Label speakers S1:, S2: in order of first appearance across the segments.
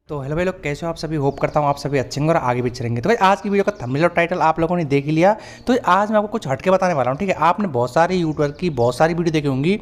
S1: तो हेलो भाई लोग, कैसे हो आप सभी। होप करता हूँ आप सभी अच्छे होंगे और आगे भी चलेंगे। तो भाई आज की वीडियो का थंबनेल और टाइटल आप लोगों ने देख ही लिया। तो आज मैं आपको कुछ हटके बताने वाला हूँ, ठीक है। आपने बहुत सारे यूट्यूबर की बहुत सारी वीडियो देखी होंगी,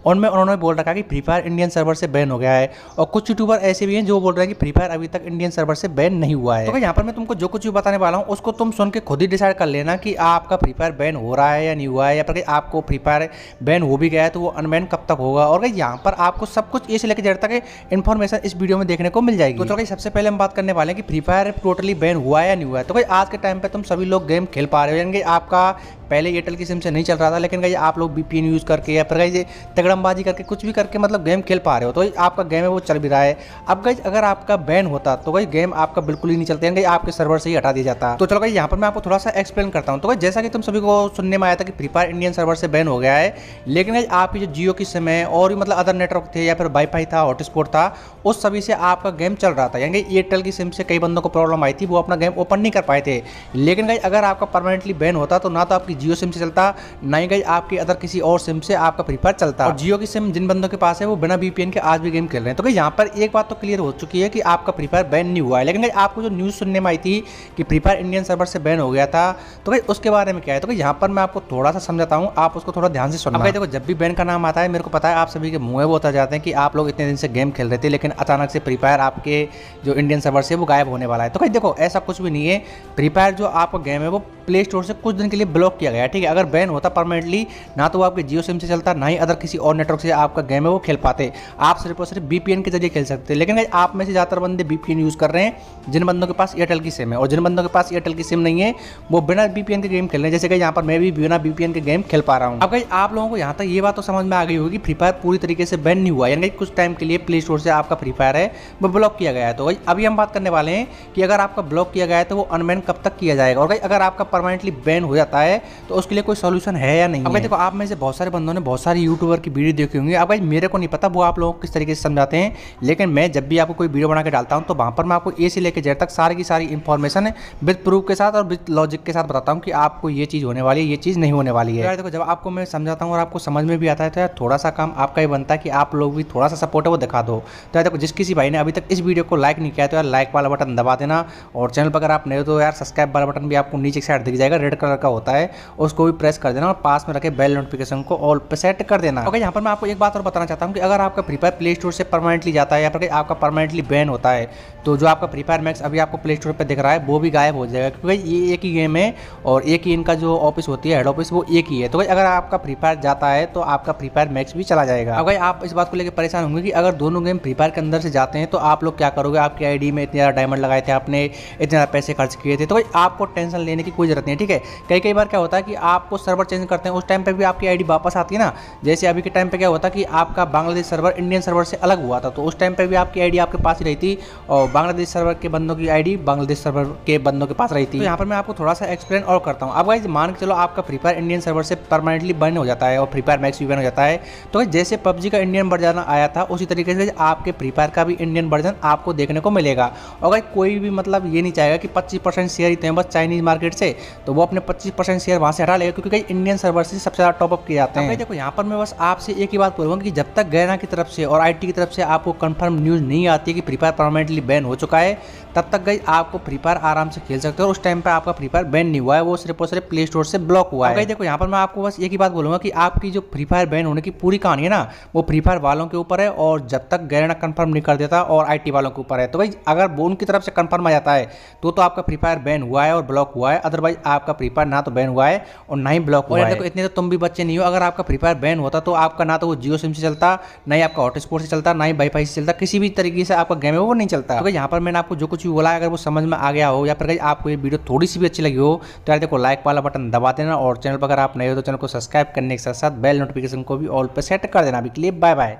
S1: उनमें उन्होंने बोल रखा कि फ्री फायर इंडियन सर्वर से बैन हो गया है। और कुछ यूट्यूबर ऐसे भी हैं जो बोल रहे हैं कि फ्री फायर अभी तक इंडियन सर्वर से बैन नहीं हुआ है। तो यहाँ पर मैं तुमको जो कुछ भी बताने वाला हूँ उसको तुम सुन के खुद ही डिसाइड कर लेना कि आपका फ्री फायर बैन हो रहा है या नहीं हुआ है, या फिर आपको फ्री फायर बैन हो भी गया है तो वो अनबैन कब तक होगा। और यहाँ पर आपको सब कुछ ए से लेकर जेड तक इन्फॉर्मेशन इस वीडियो में देखने को मिल जाएगी। तो चलो सबसे पहले हम बात करने वाले हैं कि फ्री फायर टोटली बैन हुआ है या नहीं हुआ है। तो भाई आज के टाइम पे तुम सभी लोग गेम खेल पा रहे हो, यानी कि आपका पहले एयरटेल की सिम से नहीं चल रहा था, लेकिन भाई आप लोग VPN यूज़ करके या फिर भाई तगड़मबाजी करके कुछ भी करके मतलब गेम खेल पा रहे हो। तो आपका गेम है वो चल भी रहा है। अब गाइज अगर आपका बैन होता तो भाई गेम आपका बिल्कुल ही नहीं चलता, यानी आपके सर्वर से ही हटा दिया जाता। तो चलो भाई यहाँ पर मैं आपको थोड़ा सा एक्सप्लेन करता हूँ। तो भाई जैसा कि तुम सभी को सुनने में आया था कि फ्री फायर इंडियन सर्वर से बैन हो गया है, लेकिन भाई आपकी जो जियो की सिम है और भी मतलब अदर नेटवर्क थे या फिर वाईफाई था, हॉटस्पॉट था, उस सभी से आपका गेम चल रहा था। यानी एयरटेल की सिम से कई बंदों को प्रॉब्लम आई थी, वो अपना गेम ओपन नहीं कर पाए थे। लेकिन भाई अगर आपका परमानेंटली बैन होता तो ना तो आपकी जियो सिम से चलता, ना ही गई आपकी अदर किसी और सिम से आपका फ्री फायर चलता। और जियो की सिम जिन बंदों के पास है वो बिना VPN के आज भी गेम खेल रहे हैं। तो यहाँ पर एक बात तो क्लियर हो चुकी है कि आपका फ्री फायर बैन नहीं हुआ है। लेकिन आपको जो न्यूज़ सुनने में आई थी कि फ्री फायर इंडियन सर्वर से बैन हो गया था, तो भाई उसके बारे में क्या है। तो यहाँ पर मैं आपको थोड़ा सा समझाता हूँ, आप उसको थोड़ा ध्यान से सुनना। भाई देखो, जब भी बैन का नाम आता है मेरे को पता है आप सभी के मुँह वो उतर जाते हैं कि आप लोग इतने दिन से गेम खेल रहे थे, लेकिन अचानक से फ्री फायर आपके जो इंडियन सर्वर से वो गायब होने वाला है। तो भाई देखो ऐसा कुछ भी नहीं है। फ्री फायर जो आपका गेम है वो प्ले स्टोर से कुछ दिन के लिए ब्लॉक किया गया है, ठीक है। अगर बैन होता परमानेंटली, ना तो आपके जियो सिम से चलता, ना ही अदर किसी और नेटवर्क से आपका गेम है वो खेल पाते। आप सिर्फ और सिर्फ VPN के जरिए खेल सकते हैं। लेकिन आप में से ज़्यादातर बंदे VPN यूज़ कर रहे हैं जिन बंदों के पास एयरटेल की सिम है, और जिन बंदों के पास एयरटेल की सिम नहीं है वो बिना VPN के गेम खेल रहे हैं। जैसे कि यहाँ पर मैं भी बिना VPN के गेम खेल पा रहा हूँ। अब भाई आप लोगों को यहाँ तक ये बात तो समझ में आ गई होगी कि फ्री फायर पूरी तरीके से बैन नहीं हुआ, यानी कुछ टाइम के लिए प्ले स्टोर से आपका फ्री फायर है वो ब्लॉक किया गया है। तो अभी हम बात करने वाले हैं कि अगर आपका ब्लॉक किया गया है तो वो अनबैन कब तक किया जाएगा, और अगर आपका परमानेंटली बैन हो जाता है तो उसके लिए कोई सोल्यूशन है या नहीं। अब देखो, आप में से बहुत सारे बंदों ने बहुत सारे यूट्यूबर की वीडियो देखी होंगी। अब भाई मेरे को नहीं पता वो आप लोगों को किस तरीके से समझाते हैं, लेकिन मैं जब भी आपको कोई वीडियो बना के डालता हूं तो वहां पर मैं आपको ए से लेकर जेड तक सारी की सारी इन्फॉर्मेशन विद प्रूफ के साथ और विद लॉजिक के साथ बताता हूं कि आपको ये चीज़ होने वाली है, ये चीज़ नहीं होने वाली है। यार देखो, जब आपको मैं समझाता हूँ और आपको समझ में भी आता है तो यार थोड़ा सा काम आपका ही बनता है कि आप लोग भी थोड़ा सा सपोर्ट है वो दिखा दो। तो यार देखो, जिस किसी भाई ने अभी तक इस वीडियो को लाइक नहीं किया तो यार लाइक वाला बटन दबा देना, और चैनल पर अगर आप नए हो तो यार सब्सक्राइब वाला बटन भी आपको नीचे साइड दिख जाएगा, रेड कलर का होता है, उसको भी प्रेस कर देना और पास में रखे बेल नोटिफिकेशन को ऑल पे सेट कर देना। ओके, यहाँ पर मैं आपको एक बात और बताना चाहता हूँ कि अगर आपका फ्री फायर प्ले स्टोर से परमानेंटली जाता है या फिर आपका परमानेंटली बैन होता है तो जो आपका फ्री फायर मैक्स अभी आपको प्ले स्टोर पर दिख रहा है वो भी गायब हो जाएगा, क्योंकि ये एक ही गेम है और एक ही इनका जो ऑफिस होती है, हेड ऑफिस, वो एक ही है। तो भाई अगर आपका फ्री फायर जाता है तो आपका फ्री फायर मैक्स भी चला जाएगा। अब भाई आप इस बात को लेकर परेशान होंगे कि अगर दोनों गेम फ्री फायर के अंदर से जाते हैं तो आप लोग क्या करोगे। आपकी आईडी में इतने ज़्यादा डायमंड लगाए थे आपने, इतने ज़्यादा पैसे खर्च किए थे, तो भाई आपको टेंशन लेने की कोई जरूरत नहीं है, ठीक है। कई बार क्या होता है कि आपको सर्वर चेंज करते हैं, उस टाइम पे भी आपकी आईडी वापस आती है ना। जैसे अभी के टाइम पे क्या होता है कि आपका बांग्लादेश सर्वर इंडियन सर्वर से अलग हुआ था, तो उस टाइम पे भी आपकी आईडी आपके पास ही रही थी और बांग्लादेश सर्वर के बंदों की आईडी बांग्लादेश सर्वर के बंदों के पास रही थी। तो यहाँ पर मैं आपको थोड़ा सा एक्सप्लेन और करता हूँ। अब गाइस मान के चलो आपका फ्री फायर इंडियन सर्वर से परमानेंटली बैन हो जाता है और फ्री फायर मैक्स भी बैन हो जाता है, तो जैसे PUBG का इंडियन वर्जन आया था उसी तरीके से आपके फ्री फायर का भी इंडियन वर्जन आपको देखने को मिलेगा। और भाई कोई भी मतलब ये नहीं चाहेगा कि 25% शेयर ही बस चाइनीज मार्केट से, तो वो अपने 25% शेयर वहाँ से हटा लेगा, क्योंकि इंडियन सर्वर से सबसे ज़्यादा टॉपअप किए जाते हैं। देखो यहाँ पर मैं बस आपसे एक ही बात बोलूँगा कि जब तक गैना की तरफ से और IT की तरफ से आपको कंफर्म न्यूज़ नहीं आती है कि फ्री फायर परमानेंटली बैन हो चुका है, तब तक गई आपको फ्री फायर आराम से खेल सकते हो। और उस टाइम पे आपका फ्री फायर बैन नहीं हुआ है, वो सिर्फ और सिर्फ प्ले स्टोर से ब्लॉक हुआ है। देखो यहाँ पर मैं आपको बस एक ही बात बोलूँगा कि आपकी जो फ्री फायर बैन होने की पूरी कहानी है ना, वो फ्री फायर वालों के ऊपर है, और जब तक गैना कंफर्म नहीं कर देता और IT वालों के ऊपर है। तो भाई अगर वो उनकी तरफ से कंफर्म आ जाता है तो आपका फ्री फायर बैन हुआ है और ब्लॉक हुआ है, अदरवाइज आपका फ्री फायर ना तो बैन हुआ है और ना ही ब्लॉक हुआ है। देखो इतने तो तुम भी बच्चे नहीं हो, अगर आपका फ्री फायर बैन होता तो आपका ना तो वो जियो सिम से चलता, ना ही आपका हॉटस्पॉट से चलता, ना ही वाईफाई से चलता, किसी भी तरीके से आपका गेम है वो नहीं चलता। तो यहाँ पर मैंने आपको जो कुछ भी बोला अगर वो समझ में आ गया हो या फिर आपको ये वीडियो थोड़ी सी भी अच्छी लगी हो तो यार देखो लाइक वाला बटन दबा देना, और चैनल पर अगर आप नए हो तो चैनल को सब्सक्राइब करने के साथ साथ बेल नोटिफिकेशन को भी ऑल पे सेट कर देना। अभी के लिए बाय बाय।